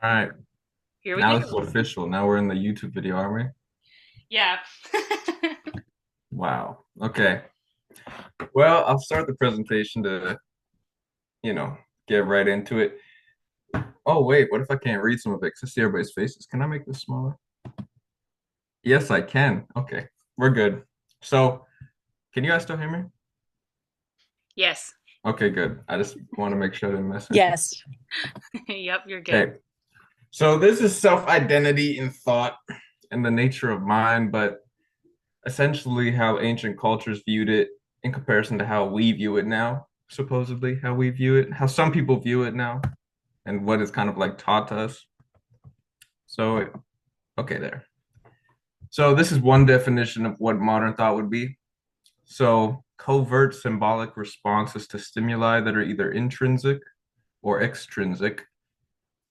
All right, Here we now this is go. official. Now we're in the YouTube video, aren't we? Yeah. Wow. Okay. Well, I'll start the presentation to, you know, get right into it. Oh, wait, what if I can't read some of it? 'Cause I see everybody's faces. Can I make this smaller? Yes, I can. Okay, we're good. So, can you guys still hear me? Yes. Okay, good. I just want to make sure I didn't miss anything. Yes. Yep, you're good. Okay, so this is self-identity in thought and the nature of mind, but essentially how ancient cultures viewed it in comparison to how we view it now, supposedly how we view it, how some people view it now, and what is kind of like taught to us. So, okay, there. So this is one definition of what modern thought would be. So covert symbolic responses to stimuli that are either intrinsic or extrinsic.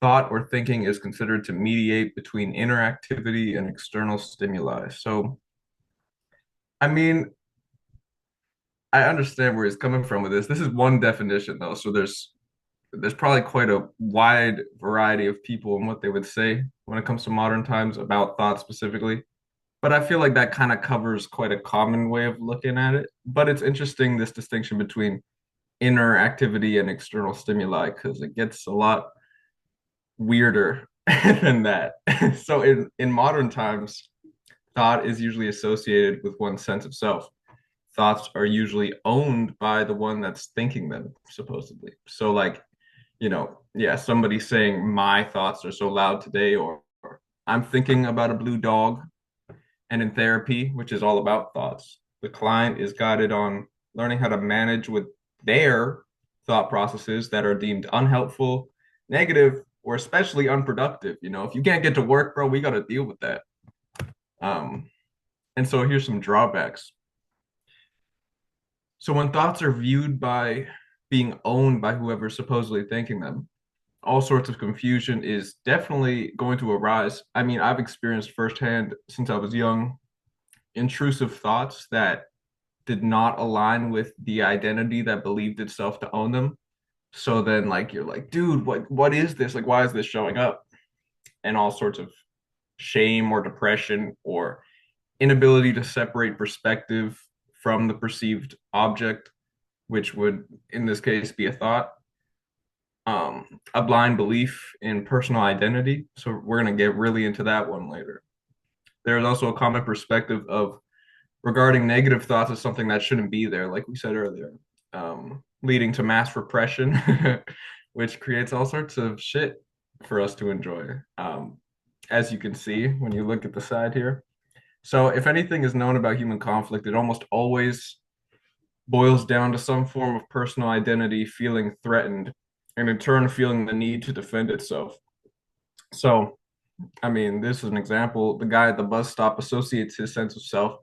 Thought or thinking is considered to mediate between inner activity and external stimuli. So, I mean, I understand where he's coming from with this. This is one definition though, so there's probably quite a wide variety of people and what they would say when it comes to modern times about thought specifically. But I feel like that kind of covers quite a common way of looking at it. But it's interesting this distinction between inner activity and external stimuli because it gets a lot weirder than that. So in modern times, thought is usually associated with one's sense of self. Thoughts are usually owned by the one that's thinking them, supposedly. So, like, yeah, somebody saying my thoughts are so loud today, or I'm thinking about a blue dog. And in therapy, which is all about thoughts, the client is guided on learning how to manage with their thought processes that are deemed unhelpful, negative, or especially unproductive. If you can't get to work, bro, we got to deal with that. Um, and so here's some drawbacks. So when thoughts are viewed by being owned by whoever's supposedly thinking them, all sorts of confusion is definitely going to arise. I mean, I've experienced firsthand since I was young intrusive thoughts that did not align with the identity that believed itself to own them. So then like you're like, dude, what is this? Like, why is this showing up? And all sorts of shame or depression or inability to separate perspective from the perceived object, which would in this case be a thought. A blind belief in personal identity. So we're gonna get really into that one later. There's also a common perspective of regarding negative thoughts as something that shouldn't be there, like we said earlier, leading to mass repression, which creates all sorts of shit for us to enjoy, as you can see when you look at the side here. So, if anything is known about human conflict, it almost always boils down to some form of personal identity feeling threatened, and in turn, feeling the need to defend itself. So, I mean, this is an example. The guy at the bus stop associates his sense of self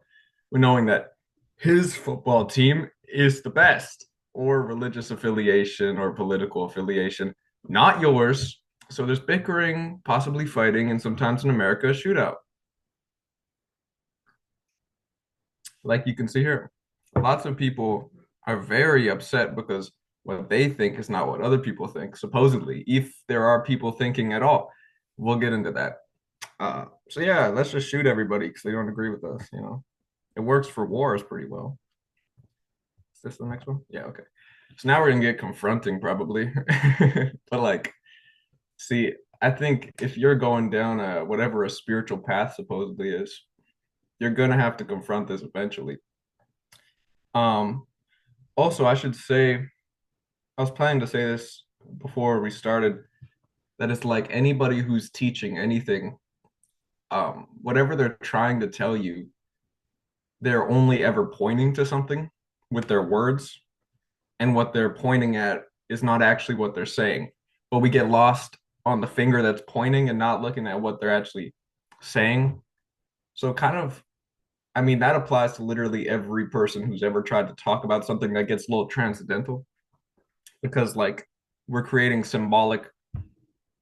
with knowing that his football team is the best, or religious affiliation or political affiliation, not yours. So there's bickering, possibly fighting, and sometimes in America, a shootout. Like you can see here. Lots of people are very upset because what they think is not what other people think, supposedly, if there are people thinking at all. We'll get into that. So yeah, let's just shoot everybody because they don't agree with us. It works for wars pretty well. Is this the next one? Yeah, okay. So now we're gonna get confronting probably. But like, see, I think if you're going down whatever a spiritual path supposedly is, you're gonna have to confront this eventually. Um, Also, I should say, I was planning to say this before we started, that it's like anybody who's teaching anything, whatever they're trying to tell you, they're only ever pointing to something with their words, and what they're pointing at is not actually what they're saying. But we get lost on the finger that's pointing and not looking at what they're actually saying. So kind of, I mean, that applies to literally every person who's ever tried to talk about something that gets a little transcendental because like we're creating symbolic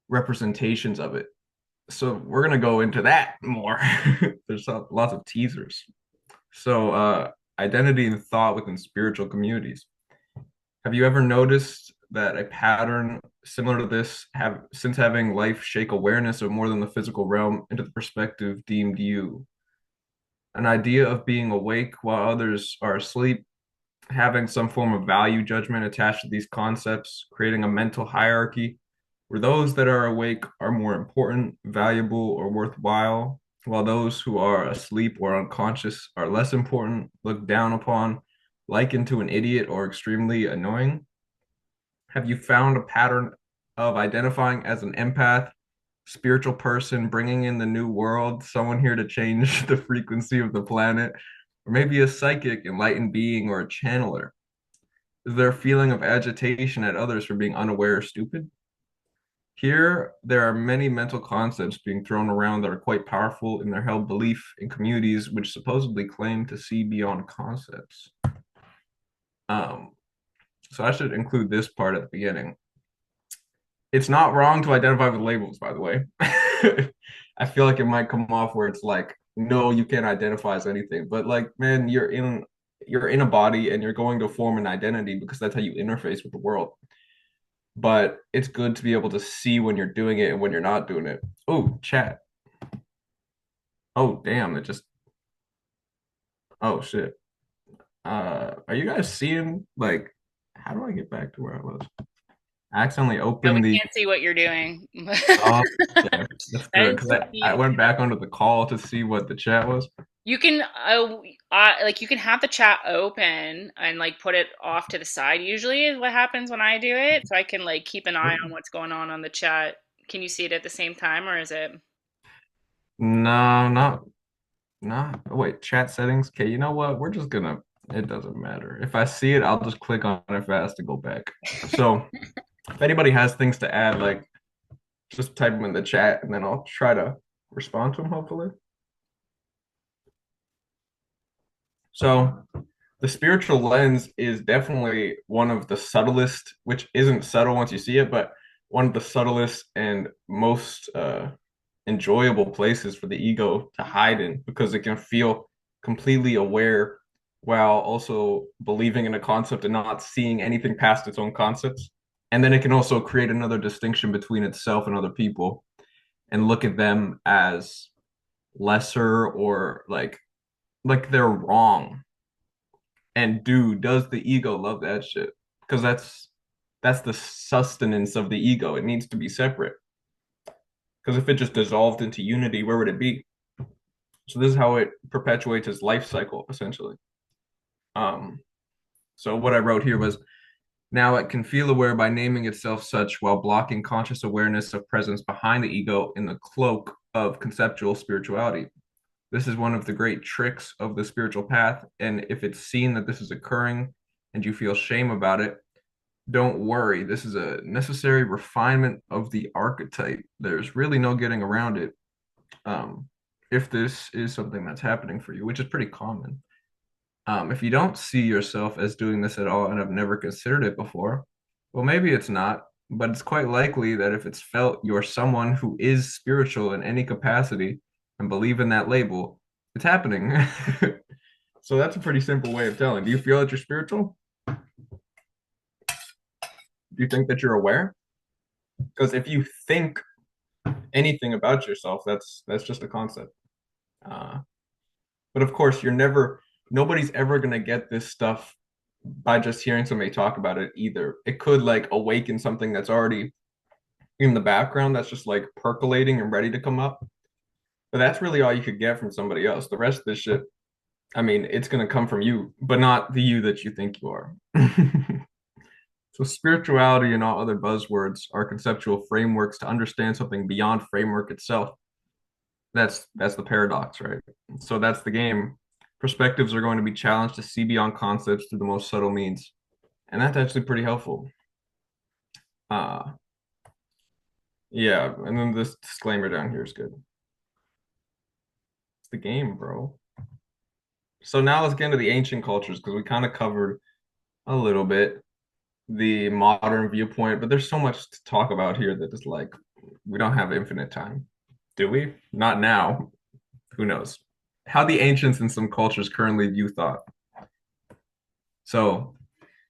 representations of it. So we're gonna go into that more. There's lots of teasers. So identity and thought within spiritual communities. Have you ever noticed that a pattern similar to this have since having life shake awareness of more than the physical realm into the perspective deemed you. An idea of being awake while others are asleep, having some form of value judgment attached to these concepts, creating a mental hierarchy where those that are awake are more important, valuable, or worthwhile, while those who are asleep or unconscious are less important, looked down upon, likened to an idiot, or extremely annoying. Have you found a pattern of identifying as an empath, spiritual person, bringing in the new world, someone here to change the frequency of the planet, or maybe a psychic, enlightened being, or a channeler? Is there a feeling of agitation at others for being unaware or stupid? Here, there are many mental concepts being thrown around that are quite powerful in their held belief in communities which supposedly claim to see beyond concepts. Um, so I should include this part at the beginning. It's not wrong to identify with labels, by the way. I feel like it might come off where it's like, no, you can't identify as anything. But like, man, you're in a body and you're going to form an identity because that's how you interface with the world. But it's good to be able to see when you're doing it and when you're not doing it. Oh, chat. Oh, damn, it just oh shit. Are you guys seeing like how do I get back to where I was? I accidentally No, we opened the can't see what you're doing. oh okay. That's That good is because so I cute. went back onto the call to see what the chat was. You can like you can have the chat open and like put it off to the side. Usually is what happens when I do it, so I can like keep an eye on what's going on the chat. Can you see it at the same time, or is it? No, not wait, chat settings. Okay, you know what? We're just gonna it doesn't matter. If I see it, I'll just click on it fast to go back. So if anybody has things to add, like just type them in the chat and then I'll try to respond to them hopefully. So the spiritual lens is definitely one of the subtlest, which isn't subtle once you see it, but one of the subtlest and most enjoyable places for the ego to hide in because it can feel completely aware while also believing in a concept and not seeing anything past its own concepts. And then it can also create another distinction between itself and other people and look at them as lesser or like they're wrong. And dude, does the ego love that shit? Because that's the sustenance of the ego. It needs to be separate. Because if it just dissolved into unity, where would it be? So this is how it perpetuates its life cycle, essentially. Um, so what I wrote here was now it can feel aware by naming itself such while blocking conscious awareness of presence behind the ego in the cloak of conceptual spirituality. This is one of the great tricks of the spiritual path. And if it's seen that this is occurring and you feel shame about it, don't worry. This is a necessary refinement of the archetype. There's really no getting around it. Um, if this is something that's happening for you, which is pretty common. If you don't see yourself as doing this at all and have never considered it before, well, maybe it's not, but it's quite likely that if it's felt you're someone who is spiritual in any capacity and believe in that label, it's happening. So that's a pretty simple way of telling. Do you feel that you're spiritual? Do you think that you're aware? Because if you think anything about yourself, that's just a concept. Uh, but of course, nobody's ever gonna get this stuff by just hearing somebody talk about it either. It could like awaken something that's already in the background that's just like percolating and ready to come up. But that's really all you could get from somebody else. The rest of this shit, I mean, it's gonna come from you, but not the you that you think you are. So spirituality and all other buzzwords are conceptual frameworks to understand something beyond framework itself. That's the paradox, right? So that's the game. Perspectives are going to be challenged to see beyond concepts through the most subtle means, and that's actually pretty helpful. Uh, yeah, and then this disclaimer down here is good. It's the game, bro. So now let's get into the ancient cultures because we kind of covered a little bit the modern viewpoint, but there's so much to talk about here that is like we don't have infinite time. Do we? Not now. Who knows? How the ancients in some cultures currently view thought. So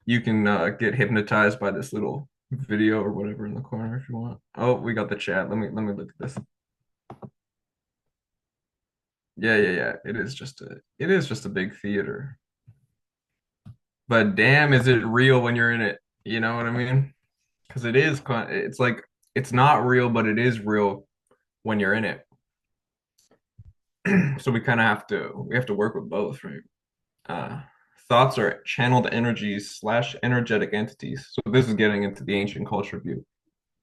You can get hypnotized by this little video or whatever in the corner if you want. Oh, we got the chat. Let me look at this. Yeah, yeah, yeah. It is just a big theater. But damn, is it real when you're in it? You know what I mean? Because it's like it's not real, but it is real when you're in it. So we have to work with both, right? Uh, Thoughts are channeled energies slash energetic entities. So this is getting into the ancient culture view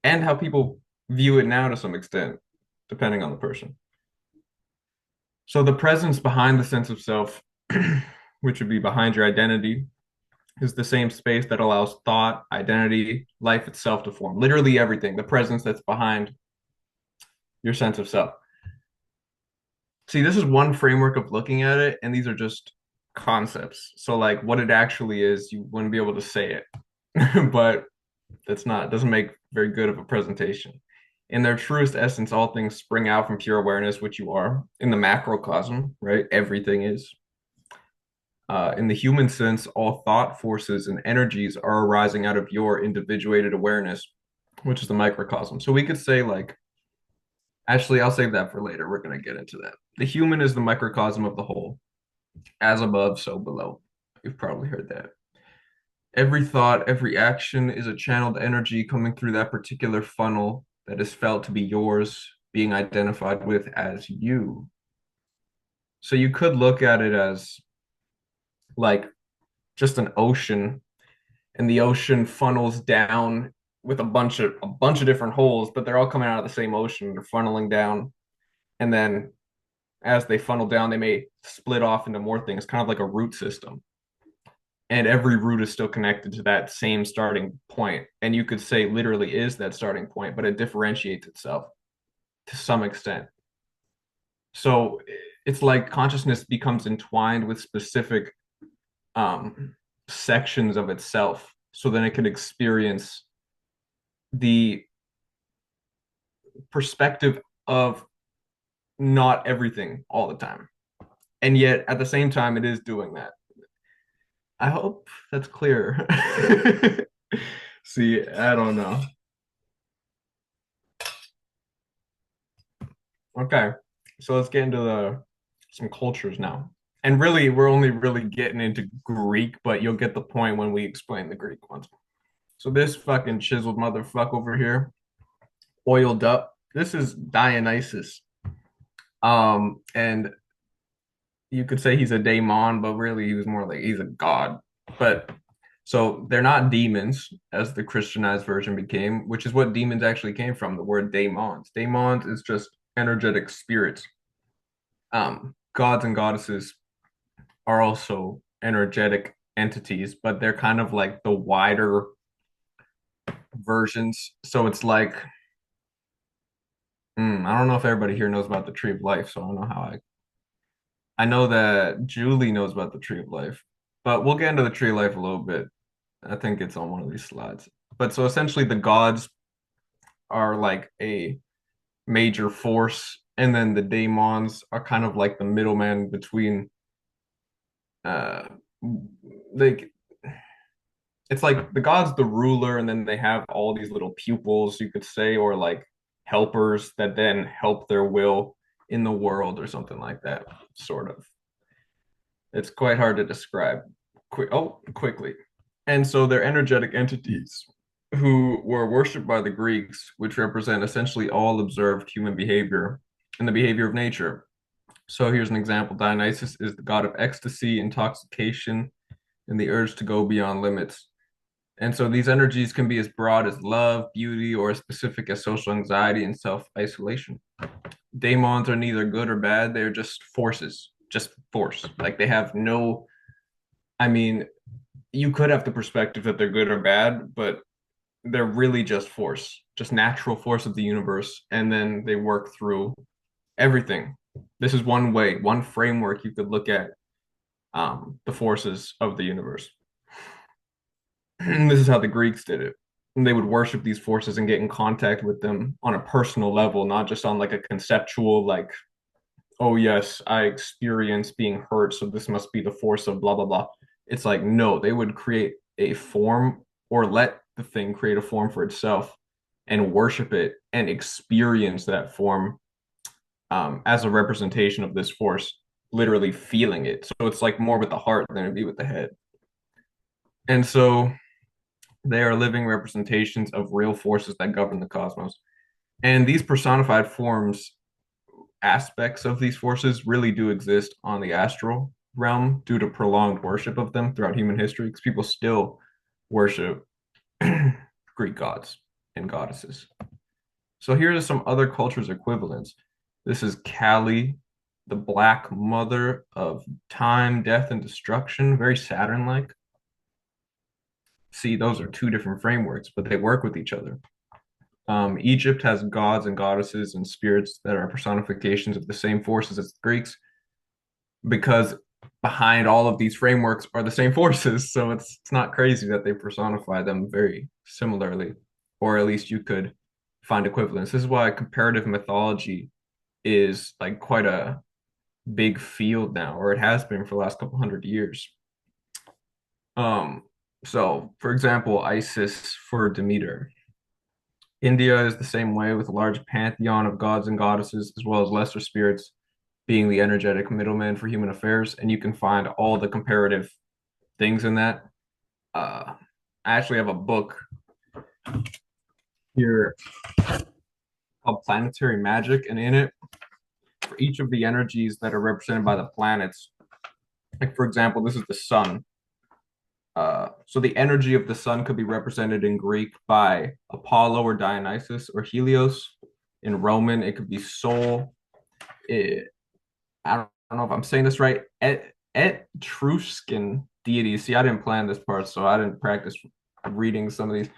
and how people view it now to some extent, depending on the person. So the presence behind the sense of self, which would be behind your identity, is the same space that allows thought, identity, life itself to form. Literally everything, the presence that's behind your sense of self. See, this is one framework of looking at it, and these are just concepts. So, like, what it actually is, you wouldn't be able to say it, but doesn't make very good of a presentation. In their truest essence, all things spring out from pure awareness, which you are in the macrocosm, right? Everything is. In the human sense, all thought forces and energies are arising out of your individuated awareness, which is the microcosm. So we could say, like, actually, I'll save that for later. We're going to get into that. The human is the microcosm of the whole, as above, so below. You've probably heard that. Every thought, every action is a channeled energy coming through that particular funnel that is felt to be yours, being identified with as you. So you could look at it as like just an ocean, and the ocean funnels down with a bunch of different holes, but they're all coming out of the same ocean. They're funneling down, and then as they funnel down, they may split off into more things, kind of like a root system. And every root is still connected to that same starting point. And you could say literally is that starting point, but it differentiates itself to some extent. So it's like consciousness becomes entwined with specific um, sections of itself. So then it can experience the perspective of not everything all the time. And yet at the same time, it is doing that. I hope that's clear. See, I don't know. Okay, so let's get into the some cultures now. And really, we're only really getting into Greek, but you'll get the point when we explain the Greek ones. So this fucking chiseled motherfucker over here, oiled up. This is Dionysus. And you could say he's a daemon, but really he was more like he's a god. But so they're not demons, as the Christianized version became, which is what demons actually came from, the word daemons. Daemons is just energetic spirits. Gods and goddesses are also energetic entities, but they're kind of like the wider versions. So it's like, I don't know if everybody here knows about the tree of life, so I don't know how I know that Julie knows about the tree of life, but we'll get into the tree of life a little bit. I think it's on one of these slides. But so essentially the gods are like a major force, and then the daemons are kind of like the middleman between uh like it's like the god's the ruler, and then they have all these little pupils, you could say, or like helpers that then help their will in the world or something like that, sort of. It's quite hard to describe quickly. And so they're energetic entities who were worshipped by the Greeks, which represent essentially all observed human behavior and the behavior of nature. So here's an example. Dionysus is the god of ecstasy, intoxication, and the urge to go beyond limits. And so these energies can be as broad as love, beauty, or as specific as social anxiety and self-isolation. Daemons are neither good or bad. They're just forces, just force. Like they have no, I mean, you could have the perspective that they're good or bad, but they're really just force, just natural force of the universe. And then they work through everything. This is one way, one framework you could look at the forces of the universe. This is how the Greeks did it. And they would worship these forces and get in contact with them on a personal level, not just on like a conceptual, like, oh, yes, I experience being hurt, so this must be the force of blah, blah, blah. It's like, no, they would create a form or let the thing create a form for itself and worship it and experience that form as a representation of this force, literally feeling it. So it's like more with the heart than it'd be with the head. And so they are living representations of real forces that govern the cosmos. And these personified forms, aspects of these forces, really do exist on the astral realm due to prolonged worship of them throughout human history, because people still worship Greek gods and goddesses. So here are some other cultures' equivalents. This is Kali, the black mother of time, death, and destruction, very Saturn-like. See, those are two different frameworks, but they work with each other. Egypt has gods and goddesses and spirits that are personifications of the same forces as the Greeks, because behind all of these frameworks are the same forces. So it's not crazy that they personify them very similarly, or at least you could find equivalents. This is why comparative mythology is like quite a big field now, or it has been for the last couple hundred years. Um, so for example, Isis for Demeter. India is the same way with a large pantheon of gods and goddesses, as well as lesser spirits being the energetic middleman for human affairs. And you can find all the comparative things in that. I actually have a book here called Planetary Magic, and in it, for each of the energies that are represented by the planets, like for example, this is the sun. So the energy of the sun could be represented in Greek by Apollo or Dionysus or Helios. In Roman, it could be Sol. It, I don't know if I'm saying this right. Etruscan deities. See, I didn't plan this part, so I didn't practice reading some of these.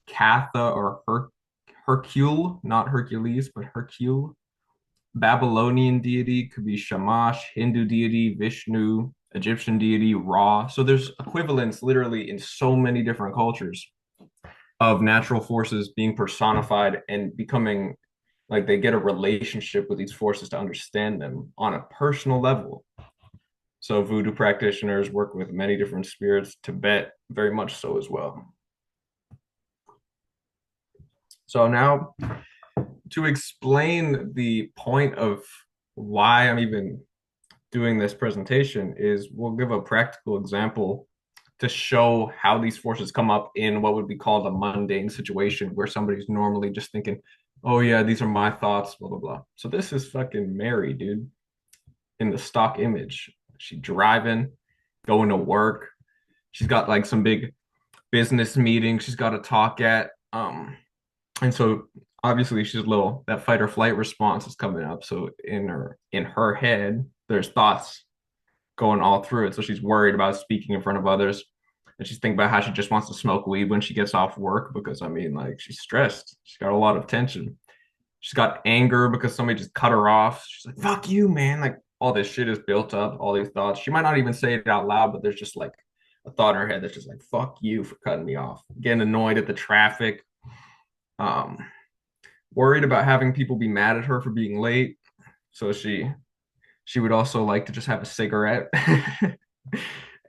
Catha or Hercule, not Hercules, but Hercule. Babylonian deity could be Shamash, Hindu deity, Vishnu, Egyptian deity, Ra. So there's equivalents literally in so many different cultures of natural forces being personified and becoming like they get a relationship with these forces to understand them on a personal level. So voodoo practitioners work with many different spirits, Tibet very much so as well. So now to explain the point of why I'm even doing this presentation is we'll give a practical example to show how these forces come up in what would be called a mundane situation where somebody's normally just thinking, oh yeah, these are my thoughts, blah blah blah. So this is fucking Mary, dude, in the stock image. She driving, going to work. She's got like some big business meeting she's got to talk at. And so obviously she's a little that fight or flight response is coming up. So in her head, there's thoughts going all through it. So she's worried about speaking in front of others. And she's thinking about how she just wants to smoke weed when she gets off work because I mean, like she's stressed. She's got a lot of tension. She's got anger because somebody just cut her off. She's like, fuck you, man. Like all this shit is built up, all these thoughts. She might not even say it out loud, but there's just like a thought in her head that's just like, fuck you for cutting me off. Getting annoyed at the traffic. Um, Worried about having people be mad at her for being late. So she would also like to just have a cigarette.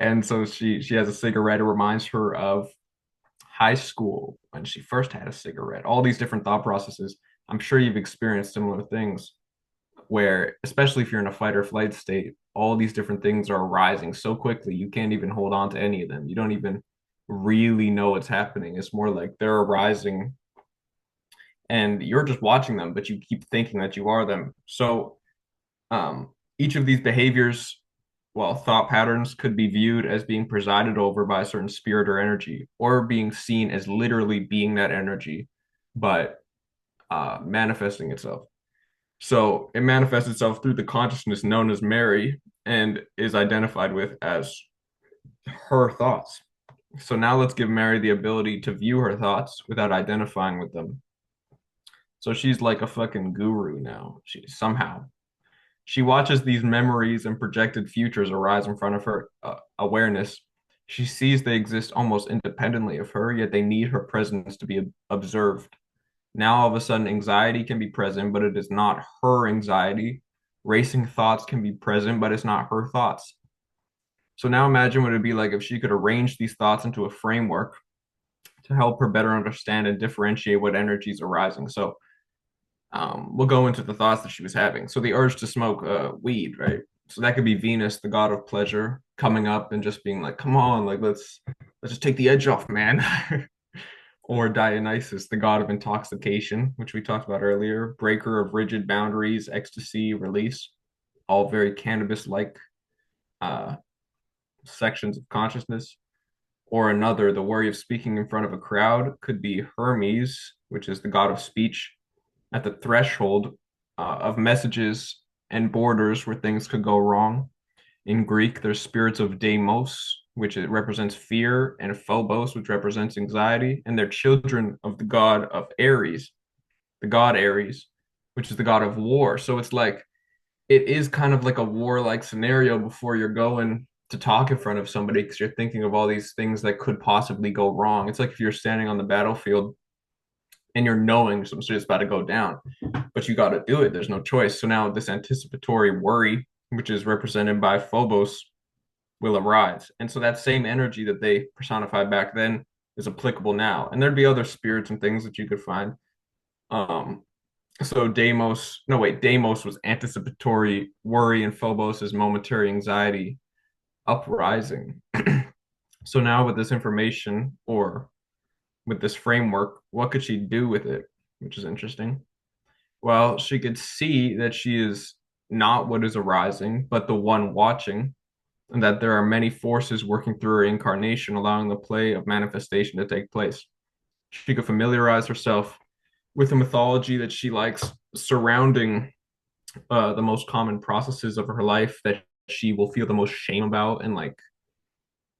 And so she has a cigarette. It reminds her of high school when she first had a cigarette. All these different thought processes. I'm sure you've experienced similar things where, especially if you're in a fight or flight state, all these different things are arising so quickly you can't even hold on to any of them. You don't even really know what's happening. It's more like they're arising and you're just watching them, but you keep thinking that you are them. So each of these behaviors, well, thought patterns could be viewed as being presided over by a certain spirit or energy, or being seen as literally being that energy, but manifesting itself. So it manifests itself through the consciousness known as Mary and is identified with as her thoughts. So now let's give Mary the ability to view her thoughts without identifying with them. So she's like a fucking guru now. She somehow she watches these memories and projected futures arise in front of her awareness. She sees they exist almost independently of her, yet they need her presence to be observed. Now, all of a sudden, anxiety can be present, but it is not her anxiety. Racing thoughts can be present, but it's not her thoughts. So now imagine what it'd be like if she could arrange these thoughts into a framework to help her better understand and differentiate what energies are arising. So we'll go into the thoughts that she was having. So the urge to smoke weed, right? So that could be Venus, the god of pleasure, coming up and just being like, "Come on, like let's just take the edge off, man." Or Dionysus, the god of intoxication, which we talked about earlier, breaker of rigid boundaries, ecstasy, release, all very cannabis-like uh, sections of consciousness. Or another, the worry of speaking in front of a crowd, could be Hermes, which is the god of speech, at the threshold of messages and borders where things could go wrong. In Greek, there's spirits of Deimos, which it represents fear, and Phobos, which represents anxiety, and they're children of the god of Ares, the god Ares, which is the god of war. So it's like it is kind of like a warlike scenario before you're going to talk in front of somebody because you're thinking of all these things that could possibly go wrong. It's like if you're standing on the battlefield and you're knowing some shit's about to go down, but you got to do it. There's no choice. So now this anticipatory worry, which is represented by Phobos, will arise. And so that same energy that they personified back then is applicable now. And there'd be other spirits and things that you could find. Um, so Deimos, no wait, Deimos was anticipatory worry and Phobos is momentary anxiety uprising. So now with this information or with this framework, what could she do with it? Which is interesting. Well, she could see that she is not what is arising, but the one watching, and that there are many forces working through her incarnation, allowing the play of manifestation to take place. She could familiarize herself with the mythology that she likes surrounding the most common processes of her life that she will feel the most shame about, and like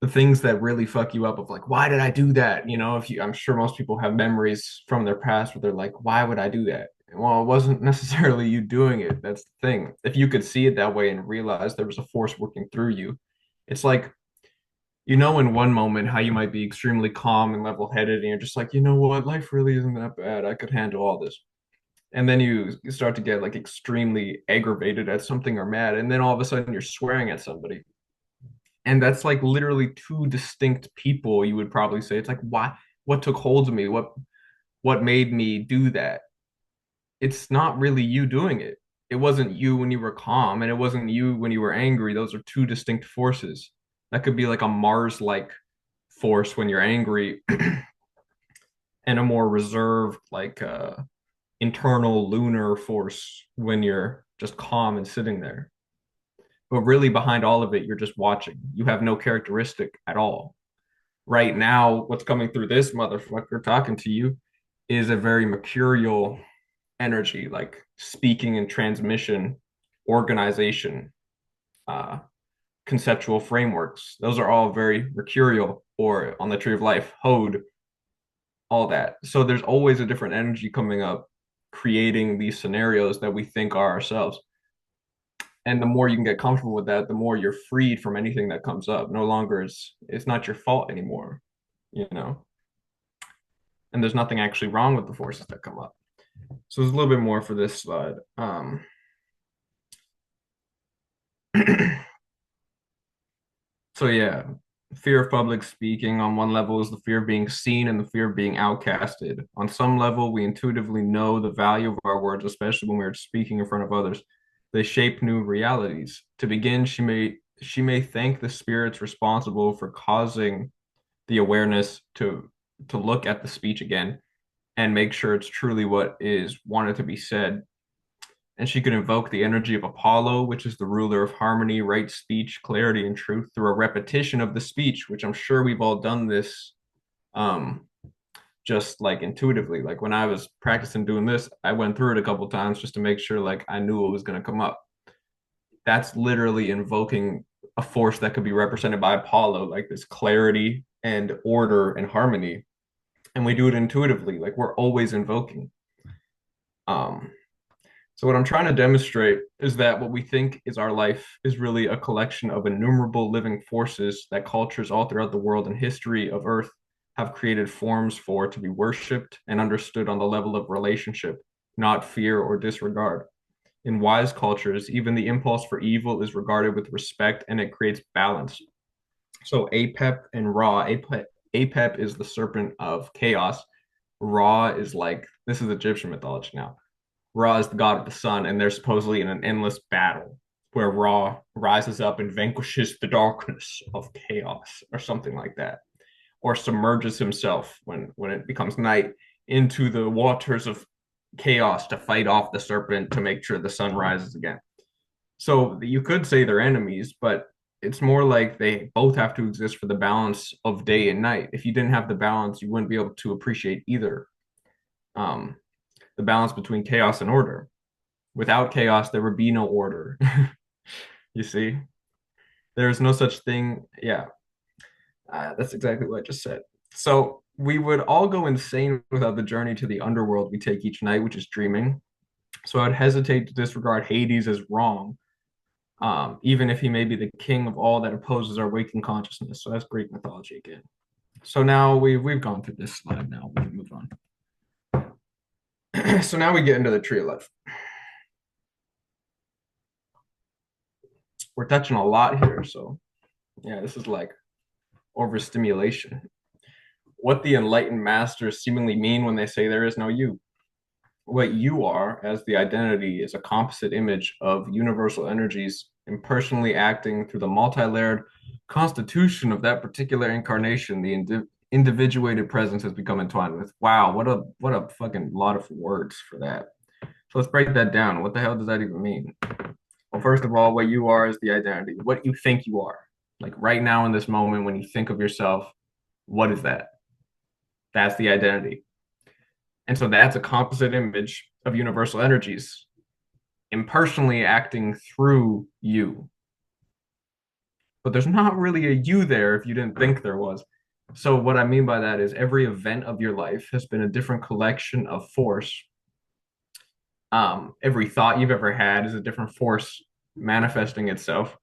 the things that really fuck you up of like, why did I do that? You know, if you, I'm sure most people have memories from their past where they're like, why would I do that? Well, it wasn't necessarily you doing it. That's the thing. If you could see it that way and realize there was a force working through you, it's like, you know, in one moment how you might be extremely calm and level-headed, and you're just like, you know what, life really isn't that bad. I could handle all this. And then you start to get like extremely aggravated at something or mad, and then all of a sudden you're swearing at somebody. And that's like literally two distinct people, you would probably say. It's like, why, what took hold of me? What made me do that? It's not really you doing it. It wasn't you when you were calm, and it wasn't you when you were angry. Those are two distinct forces. That could be like a Mars-like force when you're angry, and a more reserved, like internal lunar force when you're just calm and sitting there. But really, behind all of it, you're just watching. You have no characteristic at all. Right now, what's coming through this motherfucker talking to you is a very mercurial energy, like speaking and transmission, organization, uh, conceptual frameworks. Those are all very mercurial, or on the tree of life, Hode, all that. So there's always a different energy coming up, creating these scenarios that we think are ourselves. And the more you can get comfortable with that, the more you're freed from anything that comes up. No longer it's not your fault anymore, you know. And there's nothing actually wrong with the forces that come up. So there's a little bit more for this slide. So yeah, fear of public speaking on one level is the fear of being seen and the fear of being outcasted. On some level, we intuitively know the value of our words, especially when we're speaking in front of others. They shape new realities. To begin, she may thank the spirits responsible for causing the awareness to look at the speech again and make sure it's truly what is wanted to be said. And she could invoke the energy of Apollo, which is the ruler of harmony, right speech, clarity, and truth, through a repetition of the speech, which I'm sure we've all done this um, just like intuitively. Like when I was practicing doing this, I went through it a couple times just to make sure like I knew what was going to come up. That's literally invoking a force that could be represented by Apollo, like this clarity and order and harmony. And we do it intuitively, like we're always invoking. Um, So what I'm trying to demonstrate is that what we think is our life is really a collection of innumerable living forces that cultures all throughout the world and history of Earth have created forms for to be worshipped and understood on the level of relationship, not fear or disregard. In wise cultures, even the impulse for evil is regarded with respect and it creates balance. So Apep and Ra. Apep is the serpent of chaos. Ra is like this is Egyptian mythology now. Ra is the god of the sun, and they're supposedly in an endless battle where Ra rises up and vanquishes the darkness of chaos, or something like that, or submerges himself when it becomes night into the waters of chaos to fight off the serpent to make sure the sun rises again. So you could say they're enemies, but it's more like they both have to exist for the balance of day and night. If you didn't have the balance, you wouldn't be able to appreciate either. Um, the balance between chaos and order. Without chaos, there would be no order. You see, there is no such thing. Yeah, that's exactly what I just said. So we would all go insane without the journey to the underworld we take each night, which is dreaming. So I'd hesitate to disregard Hades as wrong, even if he may be the king of all that opposes our waking consciousness. So that's Greek mythology again. So now we've gone through this slide. Now we can move on. So now we get into the tree of life. We're touching a lot here. So yeah, this is like overstimulation. What the enlightened masters seemingly mean when they say there is no you. What you are as the identity is a composite image of universal energies impersonally acting through the multi-layered constitution of that particular incarnation the individuated presence has become entwined with. Wow, what a fucking lot of words for that. So let's break that down. What the hell does that even mean? Well, first of all, what you are is the identity, what you think you are. Like right now in this moment, when you think of yourself, what is that? That's the identity. And so that's a composite image of universal energies impersonally acting through you. But there's not really a you there if you didn't think there was. So, what I mean by that is every event of your life has been a different collection of force. Every thought you've ever had is a different force manifesting itself.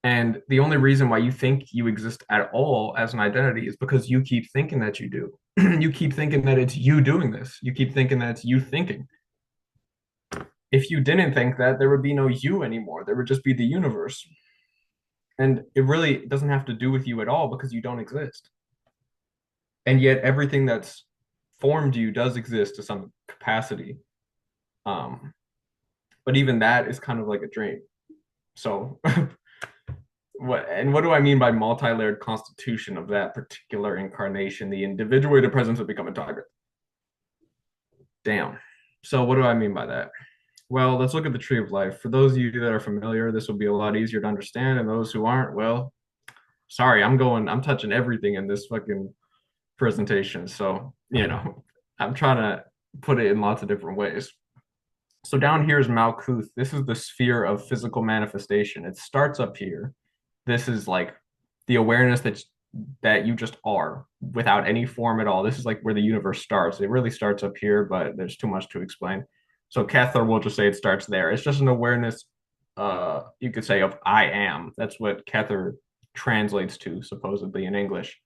And the only reason why you think you exist at all as an identity is because you keep thinking that you do. You keep thinking that it's you doing this. You keep thinking that it's you thinking. If you didn't think that, there would be no you anymore. There would just be the universe. And it really doesn't have to do with you at all because you don't exist. And yet everything that's formed you does exist to some capacity. Um, but even that is kind of like a dream. So what do I mean by multi-layered constitution of that particular incarnation? The individuated presence of becoming target. Damn. So what do I mean by that? Well, let's look at the tree of life. For those of you that are familiar, this will be a lot easier to understand. And those who aren't, well, sorry, I'm touching everything in this fucking presentation. So, I'm trying to put it in lots of different ways. So down here is Malkuth. This is the sphere of physical manifestation. It starts up here. This is like the awareness that you just are without any form at all. This is like where the universe starts. It really starts up here, but there's too much to explain. So Kether will just say it starts there. It's just an awareness, you could say, of I am. That's what Kether translates to, supposedly in English,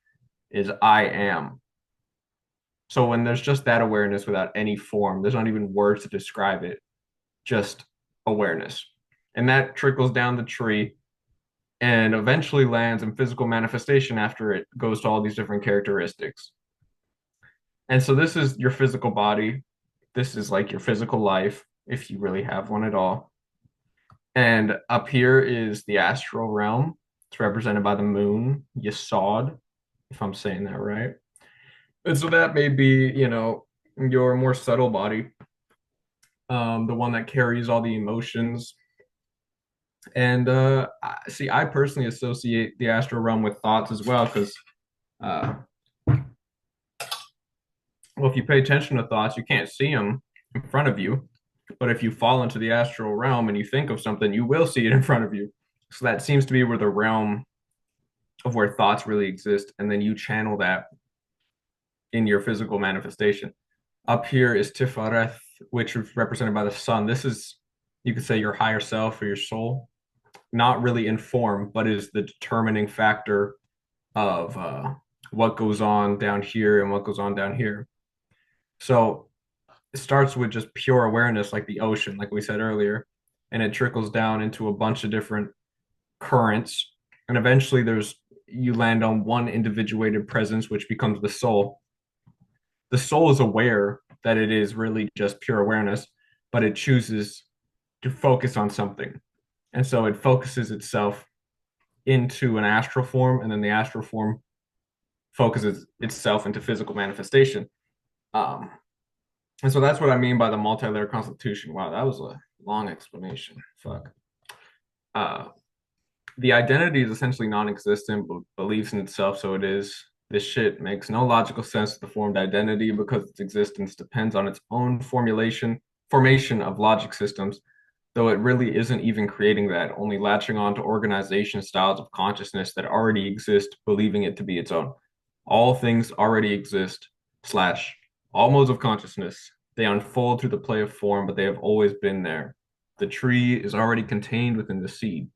is I am. So when there's just that awareness without any form, there's not even words to describe it, just awareness. And that trickles down the tree and eventually lands in physical manifestation after it goes to all these different characteristics. And so this is your physical body. This is like your physical life, if you really have one at all. And up here is the astral realm. It's represented by the moon, Yesod, if I'm saying that right. And so that may be, your more subtle body, the one that carries all the emotions. And I personally associate the astral realm with thoughts as well, because, well, if you pay attention to thoughts, you can't see them in front of you. But if you fall into the astral realm and you think of something, you will see it in front of you. So that seems to be where the realm of where thoughts really exist. And then you channel that in your physical manifestation. Up here is Tifareth, which is represented by the sun. This is, you could say, your higher self or your soul. Not really in form, but is the determining factor of what goes on down here and what goes on down here. So it starts with just pure awareness, like the ocean, like we said earlier, and it trickles down into a bunch of different currents. And eventually there's you land on one individuated presence, which becomes the soul. The soul is aware that it is really just pure awareness, but it chooses to focus on something. And so it focuses itself into an astral form, and then the astral form focuses itself into physical manifestation. Um, and so that's what I mean by the multi-layer constitution. Wow, that was a long explanation. Fuck. Uh, the identity is essentially non-existent, but believes in itself, so it is. This shit makes no logical sense to the formed identity because its existence depends on its own formation of logic systems, though it really isn't even creating that, only latching on to organization styles of consciousness that already exist, believing it to be its own. All things already exist, slash, all modes of consciousness. They unfold through the play of form, but they have always been there. The tree is already contained within the seed.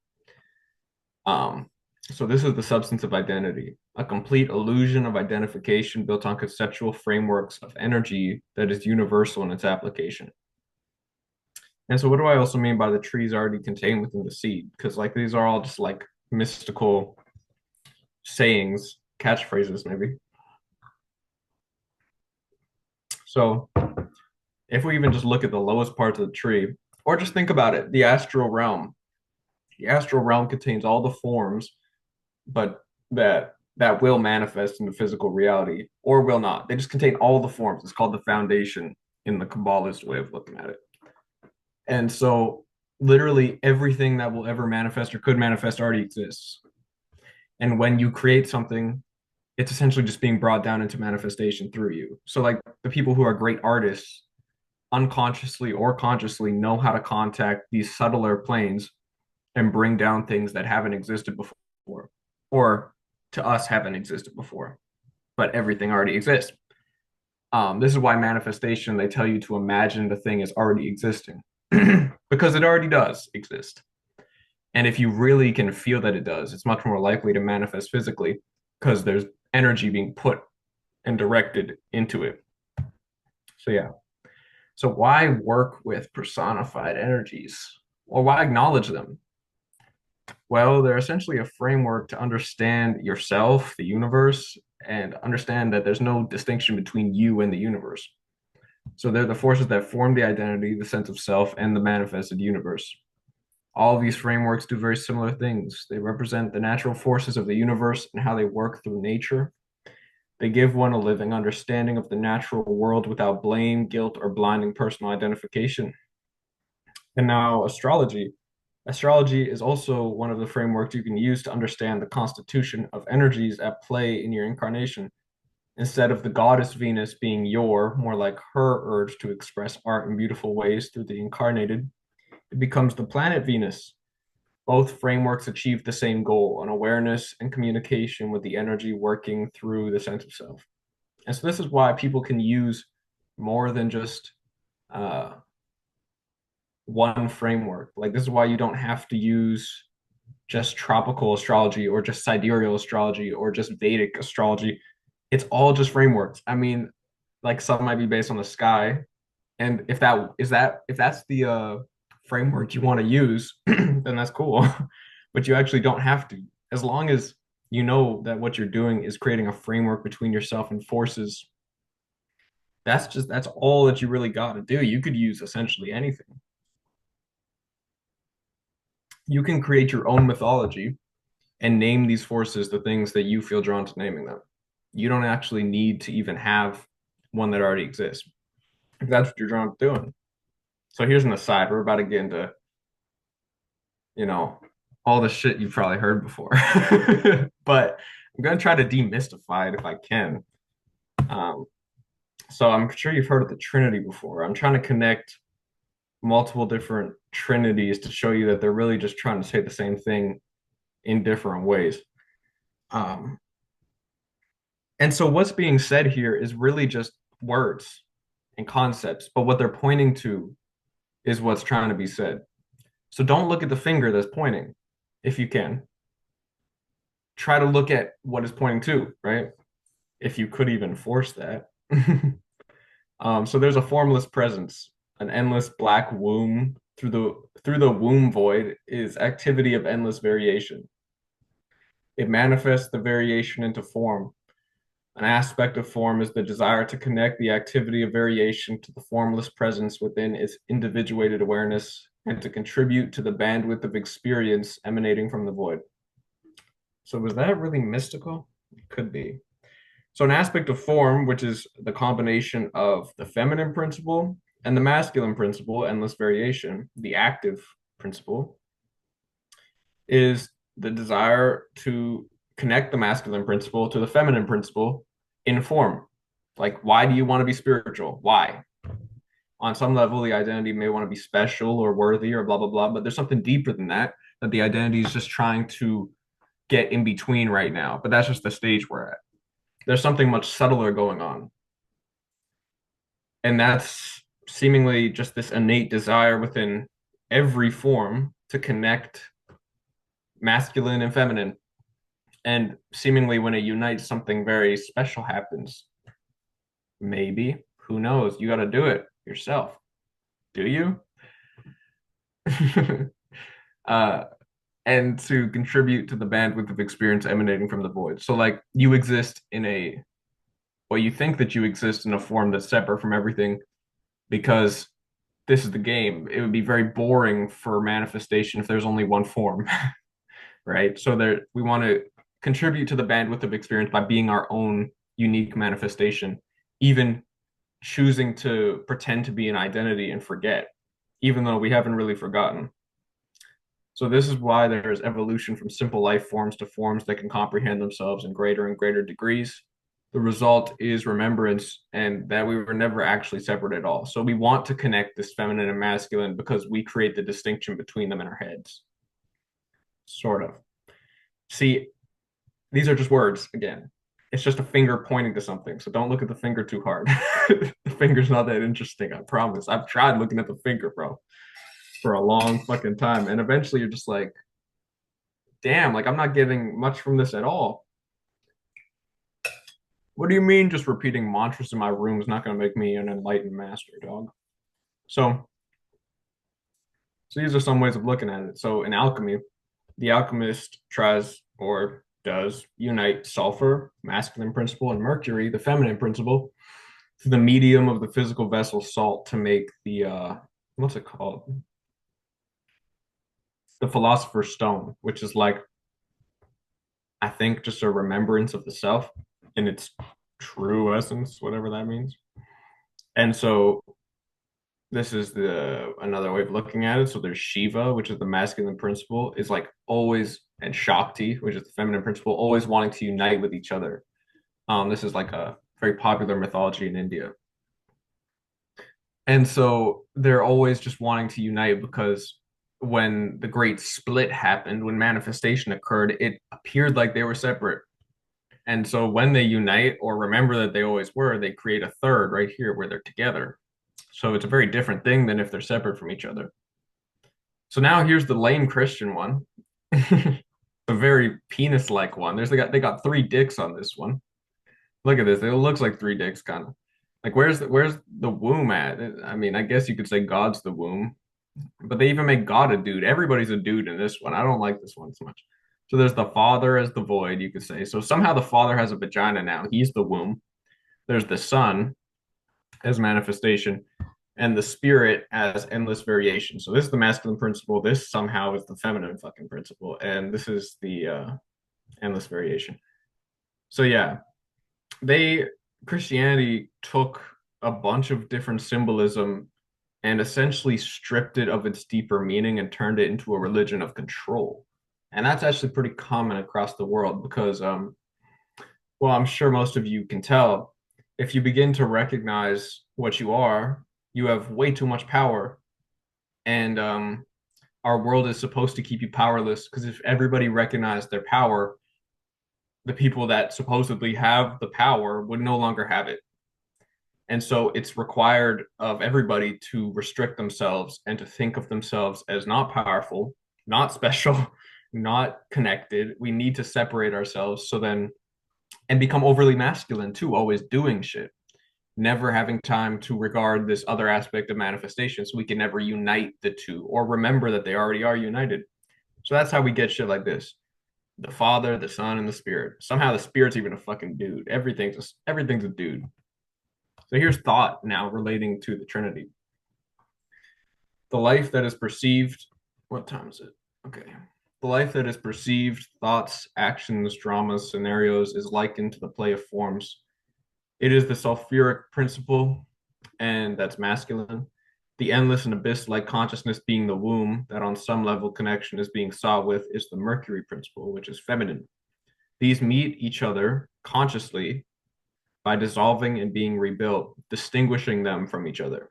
Um, so this is the substance of identity, a complete illusion of identification built on conceptual frameworks of energy that is universal in its application. And so what do I also mean by the trees already contained within the seed? Because like these are all just like mystical sayings, catchphrases maybe. So if we even just look at the lowest parts of the tree, or just think about it, the astral realm. The astral realm contains all the forms, but that will manifest into physical reality or will not. They just contain all the forms. It's called the foundation in the Kabbalist way of looking at it. And so literally everything that will ever manifest or could manifest already exists. And when you create something, it's essentially just being brought down into manifestation through you. So like the people who are great artists unconsciously or consciously know how to contact these subtler planes and bring down things that haven't existed before or to us haven't existed before, but everything already exists. This is why manifestation, they tell you to imagine the thing is already existing because it already does exist. And if you really can feel that it does, it's much more likely to manifest physically because there's energy being put and directed into it. So, yeah. So, why work with personified energies or why acknowledge them? Well, they're essentially a framework to understand yourself, the universe, and understand that there's no distinction between you and the universe. So they're the forces that form the identity, the sense of self, and the manifested universe. All of these frameworks do very similar things. They represent the natural forces of the universe and how they work through nature. They give one a living understanding of the natural world without blame, guilt, or blinding personal identification. And now, astrology. Astrology is also one of the frameworks you can use to understand the constitution of energies at play in your incarnation. Instead of the goddess Venus being your, more like her urge to express art in beautiful ways through the incarnated, it becomes the planet Venus. Both frameworks achieve the same goal, an awareness and communication with the energy working through the sense of self. And so this is why people can use more than just uh, one framework. Like this is why you don't have to use just tropical astrology or just sidereal astrology or just Vedic astrology. It's all just frameworks. I mean, like some might be based on the sky, and if that's the framework you want to use, then that's cool. But you actually don't have to, as long as you know that what you're doing is creating a framework between yourself and forces. That's all that you really got to do. You could use essentially anything. You can create your own mythology and name these forces the things that you feel drawn to naming them. You don't actually need to even have one that already exists. If that's what you're drawn to doing. So here's an aside. We're about to get into, you know, all the shit you've probably heard before. But I'm going to try to demystify it if I can. Um, so I'm sure you've heard of the Trinity before. I'm trying to connect multiple different trinities to show you that they're really just trying to say the same thing in different ways. Um, and so what's being said here is really just words and concepts, but what they're pointing to is what's trying to be said. So don't look at the finger that's pointing if you can. Try to look at what it's pointing to, right? If you could even force that. So there's a formless presence, an endless black womb. Through the womb void is activity of endless variation. It manifests the variation into form. An aspect of form is the desire to connect the activity of variation to the formless presence within its individuated awareness and to contribute to the bandwidth of experience emanating from the void. So, was that really mystical? It could be. So, an aspect of form, which is the combination of the feminine principle and the masculine principle, endless variation, the active principle, is the desire to connect the masculine principle to the feminine principle in form. Like, why do you want to be spiritual? Why? On some level, the identity may want to be special or worthy or blah, blah, blah, but there's something deeper than that, that the identity is just trying to get in between right now. But that's just the stage we're at. There's something much subtler going on. And that's seemingly just this innate desire within every form to connect masculine and feminine. And seemingly, when it unites, something very special happens. Maybe. Who knows? You got to do it yourself. Do you? uh, and to contribute to the bandwidth of experience emanating from the void. So, like, you exist in a, well, you think that you exist in a form that's separate from everything because this is the game. It would be very boring for manifestation if there's only one form, right? So there, we want to contribute to the bandwidth of experience by being our own unique manifestation, even choosing to pretend to be an identity and forget, even though we haven't really forgotten. So this is why there's evolution from simple life forms to forms that can comprehend themselves in greater and greater degrees. The result is remembrance and that we were never actually separate at all. So we want to connect this feminine and masculine because we create the distinction between them in our heads. Sort of. See, these are just words again. It's just a finger pointing to something. So don't look at the finger too hard. The finger's not that interesting, I promise. I've tried looking at the finger, bro, for a long fucking time. And eventually you're just like, damn, like I'm not getting much from this at all. What do you mean just repeating mantras in my room is not going to make me an enlightened master, dog? So, so these are some ways of looking at it. So in alchemy, the alchemist tries or does unite sulfur, masculine principle, and mercury, the feminine principle, through the medium of the physical vessel salt to make the what's it called? The philosopher's stone, which is like I think just a remembrance of the self in its true essence, whatever that means. And so this is the another way of looking at it. So there's Shiva, which is the masculine principle, is like always, and Shakti, which is the feminine principle, always wanting to unite with each other. This is like a very popular mythology in India. And so they're always just wanting to unite because when the great split happened, when manifestation occurred, it appeared like they were separate. And so when they unite or remember that they always were, they create a third right here where they're together. So it's a very different thing than if they're separate from each other. So now here's the lame Christian one, the very penis-like one. They got three dicks on this one. Look at this. It looks like three dicks, kind of. Like where's the womb at? I mean, I guess you could say God's the womb, but they even make God a dude. Everybody's a dude in this one. I don't like this one so much. So there's the father as the void, you could say. So somehow the father has a vagina now. He's the womb. There's the son as manifestation, and the spirit as endless variation. So this is the masculine principle. This somehow is the feminine fucking principle, and this is the endless variation. So yeah, they Christianity took a bunch of different symbolism and essentially stripped it of its deeper meaning and turned it into a religion of control. And that's actually pretty common across the world because, well, I'm sure most of you can tell if you begin to recognize what you are, you have way too much power. And our world is supposed to keep you powerless because if everybody recognized their power, the people that supposedly have the power would no longer have it. And so it's required of everybody to restrict themselves and to think of themselves as not powerful, not special, not connected. We need to separate ourselves so then, and become overly masculine too, always doing shit, never having time to regard this other aspect of manifestation. So we can never unite the two or remember that they already are united. So that's how we get shit like this. The Father, the Son, and the Spirit. Somehow the Spirit's even a fucking dude. Everything's a dude. So here's thought now relating to the Trinity. The life that is perceived, what time is it? Okay. The life that is perceived, thoughts, actions, dramas, scenarios, is likened to the play of forms. It is the sulfuric principle, and that's masculine. The endless and abyss like consciousness being the womb, that on some level connection is being sought with, is the mercury principle, which is feminine. These meet each other consciously by dissolving and being rebuilt, distinguishing them from each other.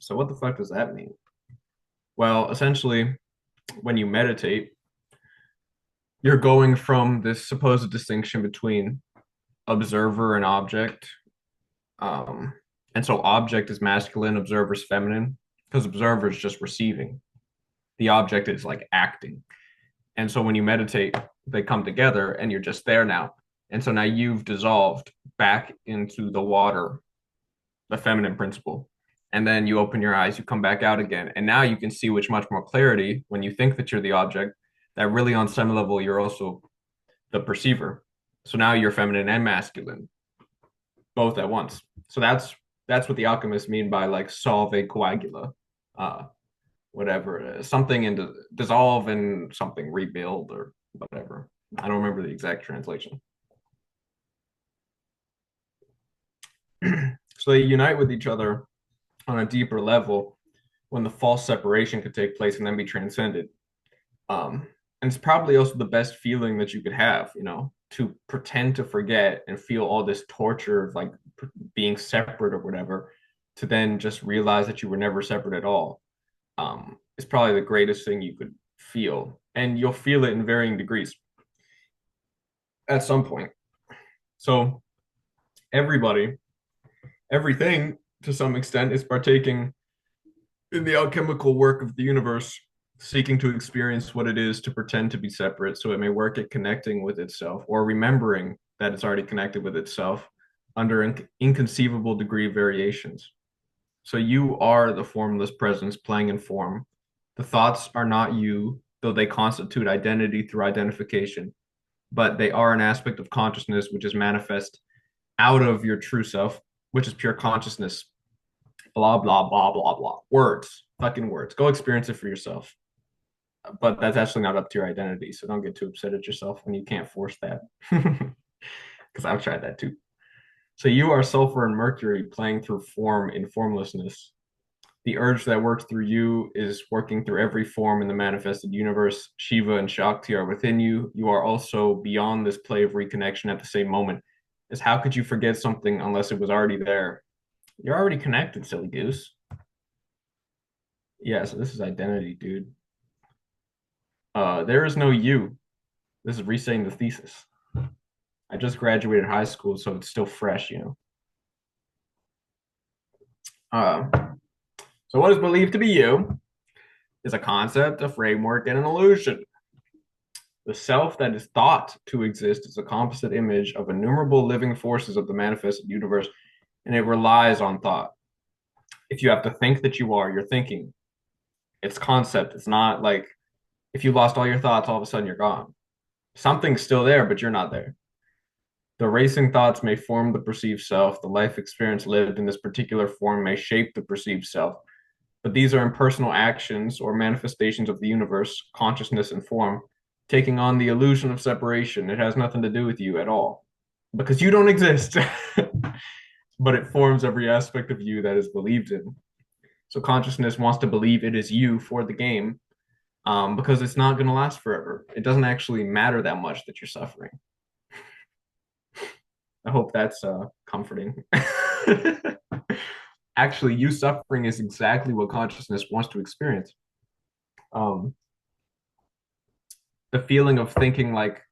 So, what the fuck does that mean? Well, essentially, when you meditate, you're going from this supposed distinction between observer and object. Um, and so, object is masculine, observer is feminine, because observer is just receiving. The object is like acting. And so, when you meditate, they come together and you're just there now. And so now you've dissolved back into the water, the feminine principle. And then you open your eyes, you come back out again. And now you can see with much more clarity when you think that you're the object, that really on some level you're also the perceiver. So now you're feminine and masculine, both at once. So that's what the alchemists mean by like solve coagula, uh, whatever, something into dissolve and something rebuild or whatever. I don't remember the exact translation. So they unite with each other on a deeper level when the false separation could take place and then be transcended. And it's probably also the best feeling that you could have, to pretend to forget and feel all this torture of like being separate or whatever, to then just realize that you were never separate at all. Is probably the greatest thing you could feel. And you'll feel it in varying degrees at some point. So everybody, everything to some extent is partaking in the alchemical work of the universe, seeking to experience what it is to pretend to be separate so it may work at connecting with itself or remembering that it's already connected with itself under inconceivable degree variations. So you are the formless presence playing in form. The thoughts are not you, though they constitute identity through identification, but they are an aspect of consciousness which is manifest out of your true self, which is pure consciousness. Blah, blah, blah, blah, blah. Words, fucking words. Go experience it for yourself. But that's actually not up to your identity. So don't get too upset at yourself when you can't force that. Because I've tried that too. So you are sulfur and mercury playing through form in formlessness. The urge that works through you is working through every form in the manifested universe. Shiva and Shakti are within you. You are also beyond this play of reconnection at the same moment. As how could you forget something unless it was already there? You're already connected, silly goose. Yeah, so this is identity, dude. There is no you. This is restating the thesis. I just graduated high school, so it's still fresh. Uh, so what is believed to be you is a concept, a framework, and an illusion. The self that is thought to exist is a composite image of innumerable living forces of the manifested universe, and it relies on thought. If you have to think that you are, you're thinking. It's concept. It's not like if you lost all your thoughts, all of a sudden you're gone. Something's still there, but you're not there. The racing thoughts may form the perceived self. The life experience lived in this particular form may shape the perceived self. But these are impersonal actions or manifestations of the universe, consciousness and form, taking on the illusion of separation. It has nothing to do with you at all because you don't exist, but it forms every aspect of you that is believed in. So consciousness wants to believe it is you for the game, because it's not going to last forever. It doesn't actually matter that much that you're suffering. I hope that's comforting. Actually, you suffering is exactly what consciousness wants to experience. Um, the feeling of thinking like,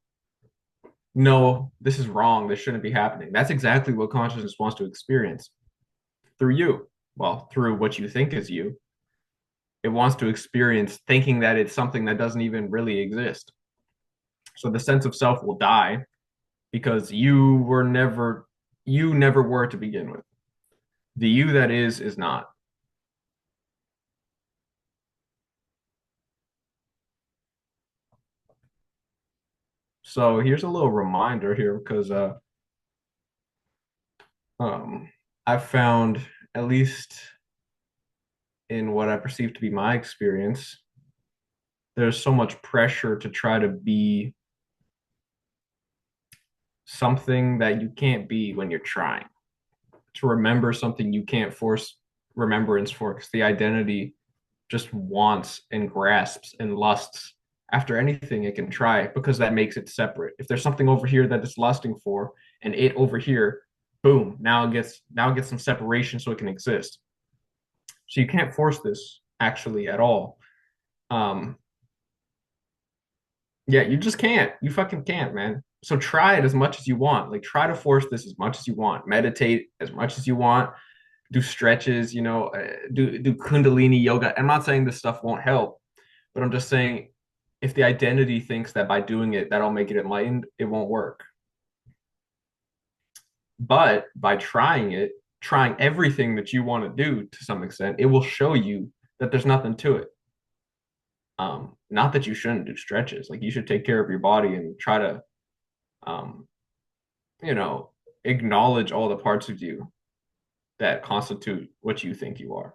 no, this is wrong. This shouldn't be happening. That's exactly what consciousness wants to experience through you. Well, through what you think is you. It wants to experience thinking that it's something that doesn't even really exist. So the sense of self will die because you never were to begin with. The you that is not. So here's a little reminder here because I've found, at least in what I perceive to be my experience, there's so much pressure to try to be something that you can't be when you're trying, to remember something you can't force remembrance for, because the identity just wants and grasps and lusts after anything it can try, because that makes it separate. If there's something over here that it's lusting for and it over here, boom, now it gets some separation so it can exist. So you can't force this actually at all. Um, yeah, you just can't. You fucking can't, man. So try it as much as you want. Like try to force this as much as you want. Meditate as much as you want. Do stretches, do Kundalini yoga. I'm not saying this stuff won't help, but I'm just saying if the identity thinks that by doing it that'll make it enlightened, it won't work. But by trying it, trying everything that you want to do to some extent, it will show you that there's nothing to it. Not that you shouldn't do stretches. Like you should take care of your body and try to, um, you know, acknowledge all the parts of you that constitute what you think you are.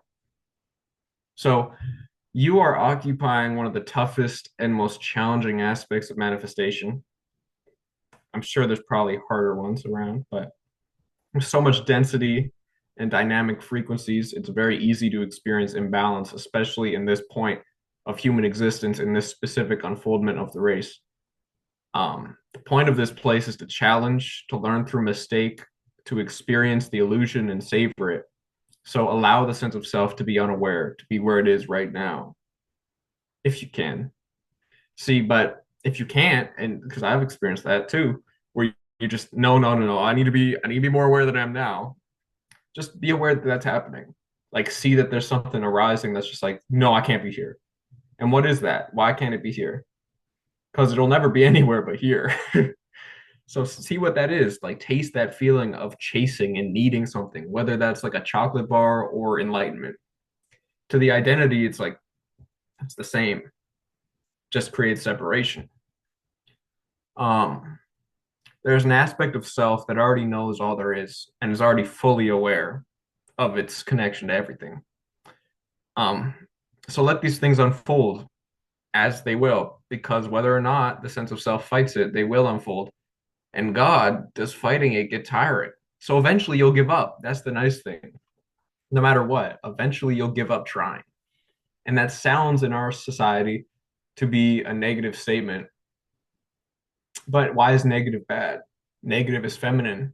So you are occupying one of the toughest and most challenging aspects of manifestation. I'm sure there's probably harder ones around, but there's so much density and dynamic frequencies, it's very easy to experience imbalance, especially in this point of human existence in this specific unfoldment of the race. The point of this place is to challenge, to learn through mistake, to experience the illusion and savor it. So allow the sense of self to be unaware, to be where it is right now, if you can. See, but if you can't, and because I've experienced that too, where you just no, no, no, no, I need to be more aware than I am now. Just be aware that that's happening. Like see that there's something arising that's just like, no, I can't be here. And what is that? Why can't it be here? Because it'll never be anywhere but here. So see what that is. Like taste that feeling of chasing and needing something, whether that's like a chocolate bar or enlightenment. To the identity, it's like it's the same, just creates separation. Um, there's an aspect of self that already knows all there is and is already fully aware of its connection to everything. Um, so let these things unfold as they will, because whether or not the sense of self fights it, they will unfold. And God, does fighting it get tiring? So eventually you'll give up. That's the nice thing. No matter what, eventually you'll give up trying. And that sounds in our society to be a negative statement. But why is negative bad? Negative is feminine.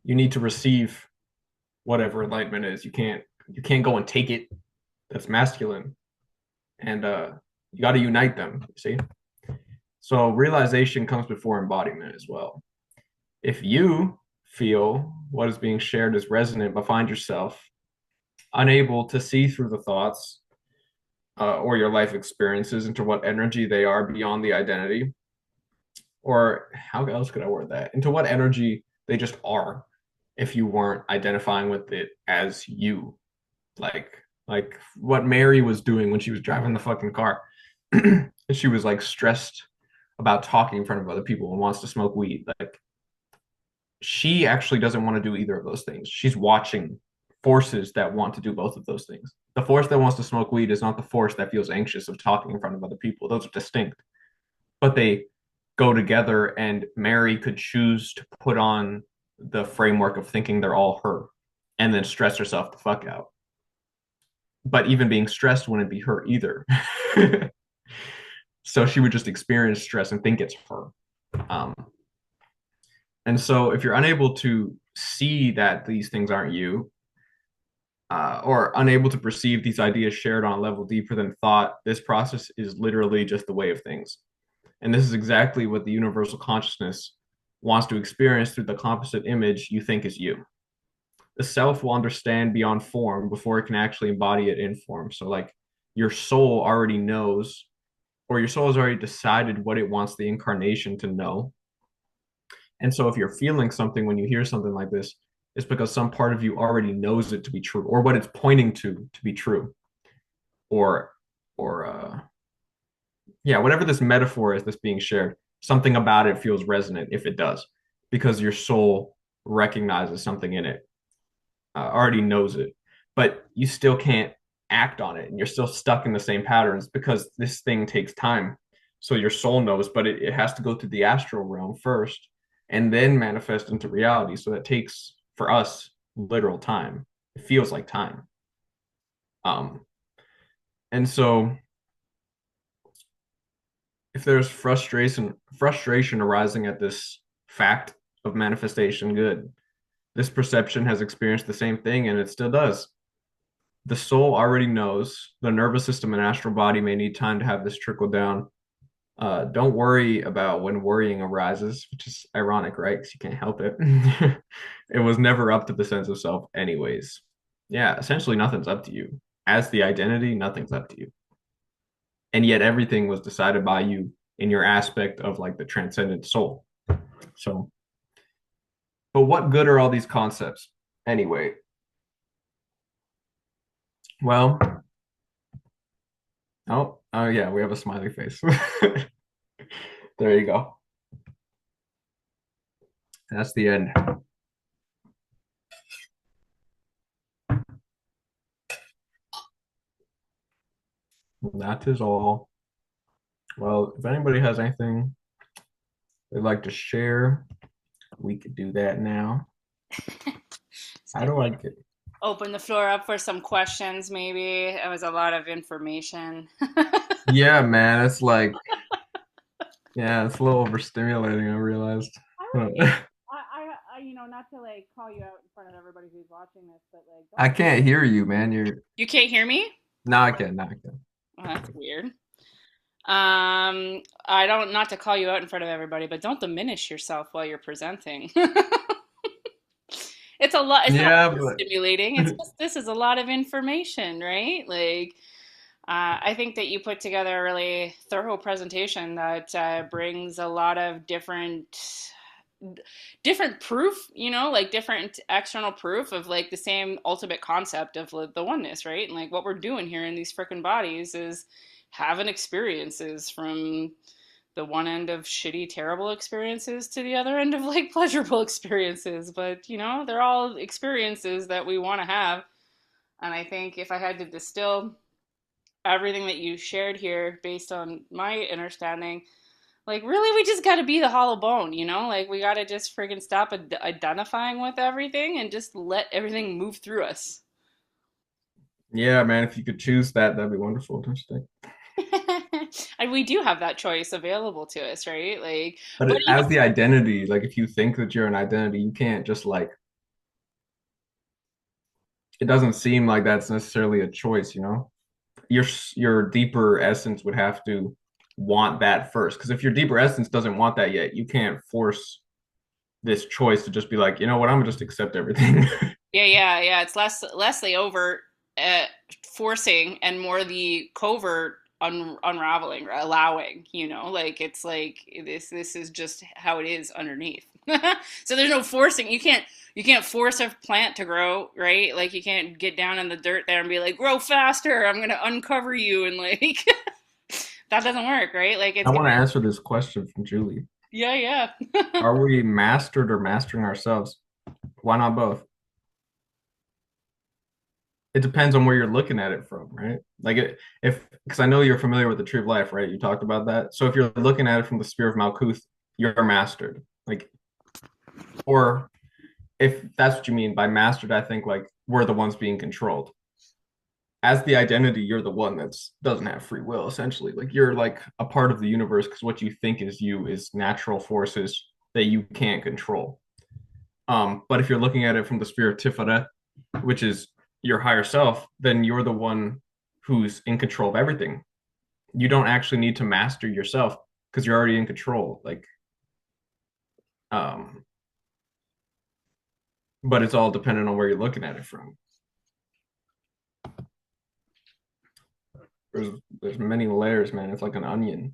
You need to receive whatever enlightenment is. You can't go and take it. That's masculine. And you got to unite them, see? So realization comes before embodiment as well. If you feel what is being shared is resonant, but find yourself unable to see through the thoughts or your life experiences into what energy they are beyond the identity, or how else could I word that? Into what energy they just are if you weren't identifying with it as you. Like what Mary was doing when she was driving the fucking car. And she was like stressed about talking in front of other people and wants to smoke weed. Like she actually doesn't want to do either of those things. She's watching forces that want to do both of those things. The force that wants to smoke weed is not the force that feels anxious of talking in front of other people. Those are distinct, but they go together. And Mary could choose to put on the framework of thinking they're all her and then stress herself the fuck out. But even being stressed wouldn't be her either. So she would just experience stress and think it's her. Um, and so if you're unable to see that these things aren't you, or unable to perceive these ideas shared on a level deeper than thought, this process is literally just the way of things. And this is exactly what the universal consciousness wants to experience through the composite image you think is you. The self will understand beyond form before it can actually embody it in form. So, like, your soul already knows, or your soul has already decided what it wants the incarnation to know. And so, if you're feeling something when you hear something like this, it's because some part of you already knows it to be true, or what it's pointing to be true, or, or, yeah, whatever this metaphor is that's being shared. something about it feels resonant if it does, because your soul recognizes something in it, already knows it, but you still can't act on it, and you're still stuck in the same patterns because this thing takes time. So your soul knows, but it has to go through the astral realm first and then manifest into reality. So that takes, for us, literal time. It feels like time. Um, and so if there's frustration arising at this fact of manifestation, good. This perception has experienced the same thing and it still does. The soul already knows. The nervous system and astral body may need time to have this trickle down. Don't worry about when worrying arises, which is ironic, right? Because you can't help it. It was never up to the sense of self, anyways. Yeah, essentially, nothing's up to you. As the identity, nothing's up to you. And yet, everything was decided by you in your aspect of like the transcendent soul. So, but what good are all these concepts anyway? Well, oh yeah, we have a smiley face. There you go. That's the end. That is all. Well, if anybody has anything they'd like to share, we could do that now. Just How gonna do I get? open the floor up for some questions, maybe. It was a lot of information. Yeah, man, it's like, yeah, it's a little overstimulating, I realized. I would say, not to like call you out in front of everybody who's watching this, but like, I don't. can't hear you, man. You're You can't hear me? now I can, now I can. Oh, that's weird. I don't, not to call you out in front of everybody, but don't diminish yourself while you're presenting. It's a lot. It's not Yeah, but stimulating. It's just this is a lot of information, right? Like, I think that you put together a really thorough presentation that brings a lot of different proof, like different external proof of like the same ultimate concept of the oneness, right? And like what we're doing here in these freaking bodies is having experiences from the one end of shitty, terrible experiences to the other end of like pleasurable experiences. But, they're all experiences that we want to have. And I think if I had to distill everything that you shared here based on my understanding, like really we just got to be the hollow bone, like we got to just freaking stop identifying with everything and just let everything move through us. yeah, man, if you could choose that, that'd be wonderful, don't you think? And we do have that choice available to us, right? Like, But but even as the identity, like if you think that you're an identity, you can't just like it doesn't seem like that's necessarily a choice, you know? Your your deeper essence would have to want that first. Because if your deeper essence doesn't want that yet, you can't force this choice to just be like, you know what, I'm gonna just accept everything. yeah, it's less the overt uh, forcing and more the covert unraveling or allowing. Like it's like this is just how it is underneath. So there's no forcing. You can't force a plant to grow, right? Like you can't get down in the dirt there and be like, grow faster. I'm gonna uncover you and like that doesn't work, right? Like I it's want to gonna answer this question from Julie. yeah. Are we mastered or mastering ourselves? Why not both? It depends on where you're looking at it from, right? Like if because I know you're familiar with the tree of life, right? You talked about that. So if you're looking at it from the sphere of Malkuth, you're mastered. Like, or if that's what you mean by mastered, I think like we're the ones being controlled. As the identity, you're the one that's doesn't have free will, essentially. Like you're like a part of the universe because what you think is you is natural forces that you can't control. But if you're looking at it from the sphere of Tiferet, which is your higher self, then you're the one who's in control of everything. You don't actually need to master yourself because you're already in control. Like, um, but it's all dependent on where you're looking at it from. There's there's many layers, man. It's like an onion.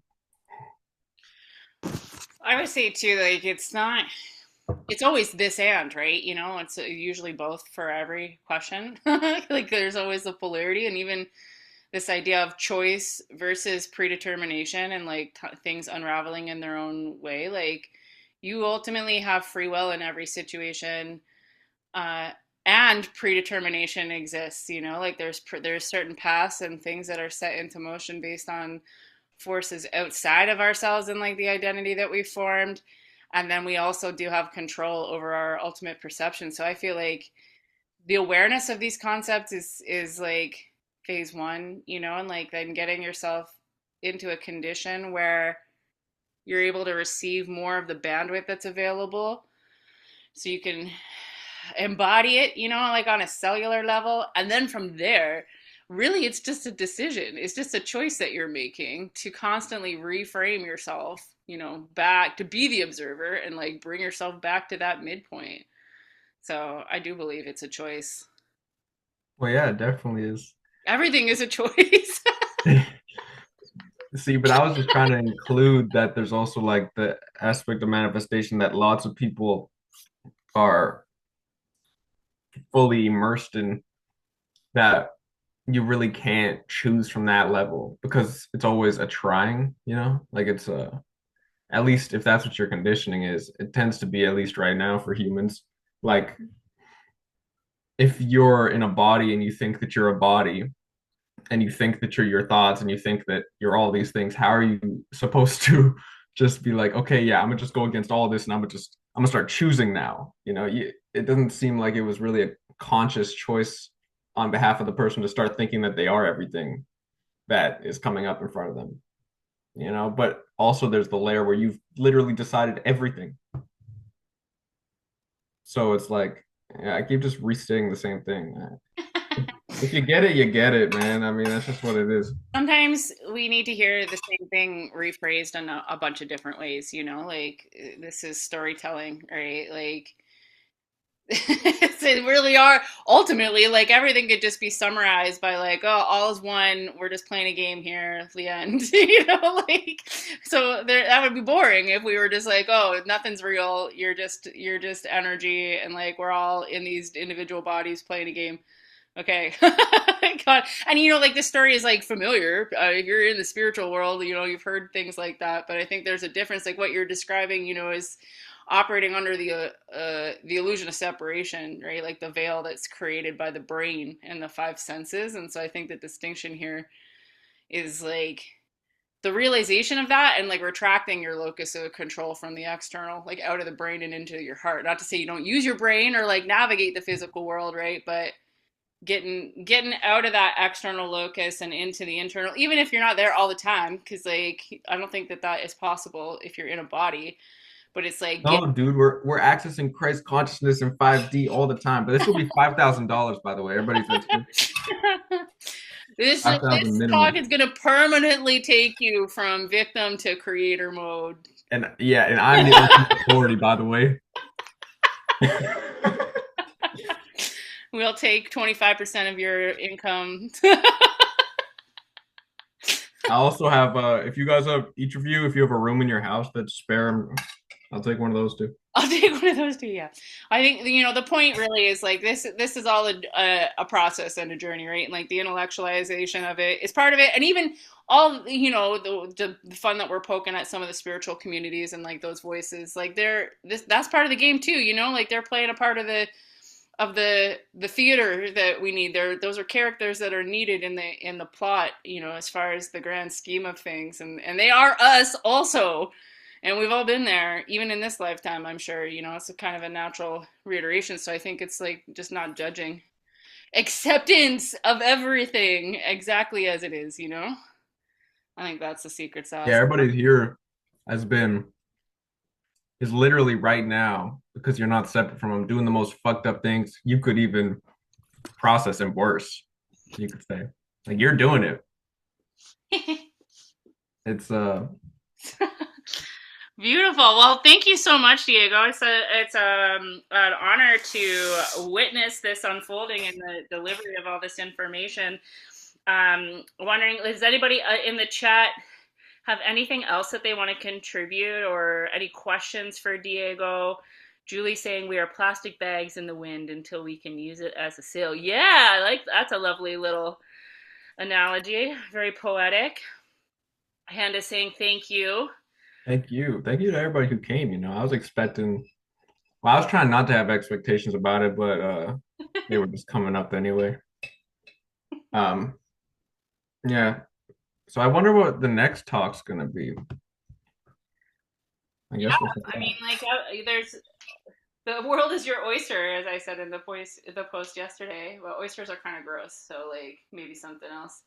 I would say too, like it's always this and, right? It's usually both for every question. Like there's always the polarity, and even this idea of choice versus predetermination and like things unraveling in their own way. Like you ultimately have free will in every situation, uh, and predetermination exists. You know, like there's certain paths and things that are set into motion based on forces outside of ourselves and like the identity that we formed, and then we also do have control over our ultimate perception. So I feel like the awareness of these concepts is like phase one, you know, and like then getting yourself into a condition where you're able to receive more of the bandwidth that's available so you can embody it, you know, like on a cellular level. And then from there, really, it's just a decision. It's just a choice that you're making to constantly reframe yourself, you know, back to be the observer and like bring yourself back to that midpoint. So I do believe it's a choice. Well, yeah, it definitely is. Everything is a choice. See, but I was just trying to include that there's also like the aspect of manifestation that lots of people are fully immersed in, that you really can't choose from that level because it's always a trying, you know? Like it's a, at least if that's what your conditioning is, it tends to be, at least right now for humans. Like if you're in a body and you think that you're a body, and you think that you're your thoughts and you think that you're all these things, how are you supposed to just be like, okay, yeah, I'm gonna just go against all this and I'm gonna start choosing now? You know, it doesn't seem like it was really a conscious choice on behalf of the person to start thinking that they are everything that is coming up in front of them, you know. But also there's the layer where you've literally decided everything. So it's like, yeah, I keep just restating the same thing. If you get it, you get it, man. I mean, that's just what it is. Sometimes we need to hear the same thing rephrased in a bunch of different ways, you know, like this is storytelling, right? Like it really are ultimately like everything could just be summarized by like, oh, all is one, we're just playing a game here, the end. You know, like so there that would be boring if we were just like, oh, nothing's real, you're just energy and like we're all in these individual bodies playing a game. Okay. God. And you know, like this story is like familiar. If you're in the spiritual world, you know, you've heard things like that. But I think there's a difference. Like what you're describing, you know, is operating under the illusion of separation, right? Like the veil that's created by the brain and the five senses. And so I think the distinction here is like the realization of that and like retracting your locus of control from the external, like out of the brain and into your heart. Not to say you don't use your brain or like navigate the physical world, right? But getting out of that external locus and into the internal, even if you're not there all the time, because like I don't think that that is possible if you're in a body, but it's like get No, dude, we're accessing Christ consciousness in 5D all the time. But this will be $5,000, by the way. Everybody's listening. this 5,000 talk minimum. is going to permanently take you from victim to creator mode. And yeah, and I'm the ultimate authority, by the way. We'll take 25% of your income. I also have if you guys have, each of you, if you have a room in your house that's spare, I'll take one of those too. I'll take one of those too. Yeah, I think you know the point really is like this. This is all a process and a journey, right? And like the intellectualization of it is part of it, and even all you know the fun that we're poking at some of the spiritual communities and like those voices, like they're that's part of the game too. You know, like they're playing a part of the theater that we need. There, those are characters that are needed in the plot. You know, as far as the grand scheme of things, and they are us also. And we've all been there, even in this lifetime, I'm sure. You know, it's a kind of a natural reiteration. So I think it's like just not judging. Acceptance of everything exactly as it is, you know? I think that's the secret Yeah, sauce. everybody here has been, is literally right now, because you're not separate from them, doing the most fucked up things you could even process, and worse, you could say. Like you're doing it. It's Beautiful. Well, thank you so much, Diego. It's an honor to witness this unfolding and the delivery of all this information. Wondering, does anybody in the chat have anything else that they want to contribute or any questions for Diego? Julie saying we are plastic bags in the wind until we can use it as a sail. Yeah, I like that's a lovely little analogy. Very poetic. Hand is saying thank you. Thank you. Thank you to everybody who came. I was expecting, well, I was trying not to have expectations about it, but they were just coming up anyway. Um, yeah. So I wonder what the next talk's gonna be. I Yeah, guess we'll find I mean, out. like, there's the world is your oyster, as I said in the post yesterday. But oysters are kind of gross, so like maybe something else.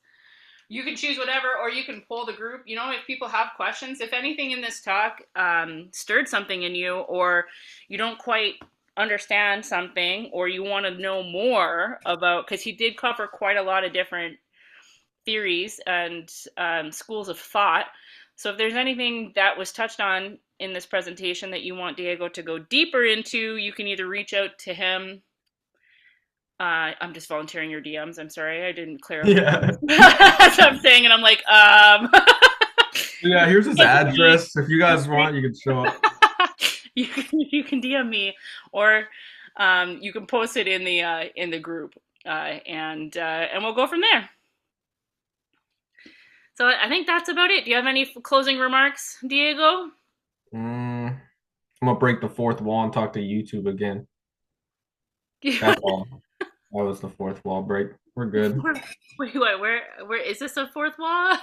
You can choose whatever, or you can poll the group. If people have questions, if anything in this talk stirred something in you, or you don't quite understand something, or you want to know more about, because he did cover quite a lot of different theories and schools of thought. So if there's anything that was touched on in this presentation that you want Diego to go deeper into, you can either reach out to him. I'm just volunteering your DMs. I'm sorry, I didn't clarify. Yeah. That's what I'm saying, and I'm like, Yeah, here's his me. address. If you guys want, you can show up. You can DM me, or you can post it in the group, and we'll go from there. So I think that's about it. Do you have any closing remarks, Diego? I'm gonna break the fourth wall and talk to YouTube again. That's all. That was the fourth wall break. We're good. Wait, what? Where is this a fourth wall?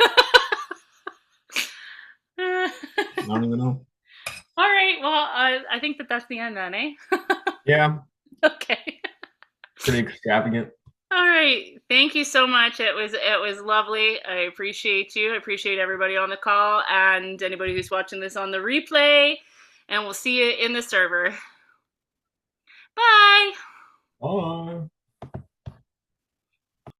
I don't even know. All right. Well, I think that's the end then, eh? Yeah, Okay. pretty extravagant. All right. Thank you so much. It was lovely. I appreciate you. I appreciate everybody on the call and anybody who's watching this on the replay. And we'll see you in the server. Bye. Bye.